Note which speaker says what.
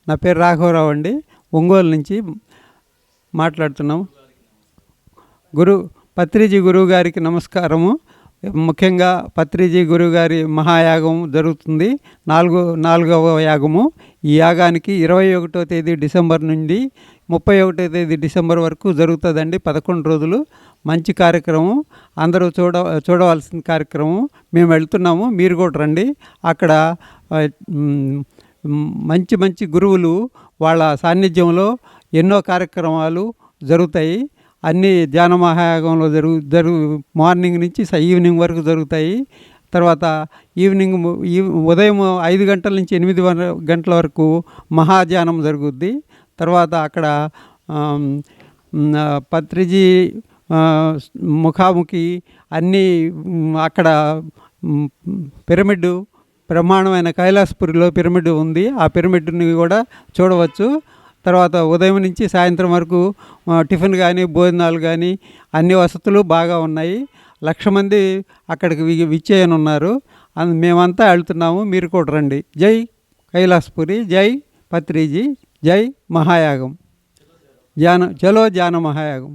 Speaker 1: నా పేరు రాఘవరావు అండి, ఒంగోలు నుంచి మాట్లాడుతున్నాము. పత్రిజీ గురువు గారికి నమస్కారము. ముఖ్యంగా పత్రిజీ గురువు గారి మహాయాగం జరుగుతుంది, నాలుగవ యాగము. ఈ యాగానికి 21వ తేదీ డిసెంబర్ నుండి 31వ తేదీ డిసెంబర్ వరకు జరుగుతుందండి. 11 రోజులు మంచి కార్యక్రమం, అందరూ చూడవలసిన కార్యక్రమం. మేము వెళ్తున్నాము, మీరు కూడా రండి. అక్కడ మంచి మంచి గురువులు వాళ్ళ సాన్నిధ్యంలో ఎన్నో కార్యక్రమాలు జరుగుతాయి. అన్నీ ధ్యాన మహాయాగంలో మార్నింగ్ నుంచి ఈవినింగ్ వరకు జరుగుతాయి. తర్వాత ఉదయం 5 గంటల నుంచి 8 గంటల వరకు మహాధ్యానం జరుగుద్ది. తర్వాత అక్కడ పత్రిజీ ముఖాముఖి అన్నీ, అక్కడ పిరమిడ్, బ్రహ్మాండమైన కైలాసపురిలో పిరమిడ్ ఉంది, ఆ పిరమిడ్ని కూడా చూడవచ్చు. తర్వాత ఉదయం నుంచి సాయంత్రం వరకు టిఫిన్ కానీ భోజనాలు కానీ అన్ని వసతులు బాగా ఉన్నాయి. 1,00,000 మంది అక్కడికి విచ్చేయనున్నారు. మేమంతా వెళ్తున్నాము, మీరు కూడా రండి. జై కైలాసపురి, జై పత్రిజీ, జై మహాయాగం, చలో ధ్యాన మహాయాగం.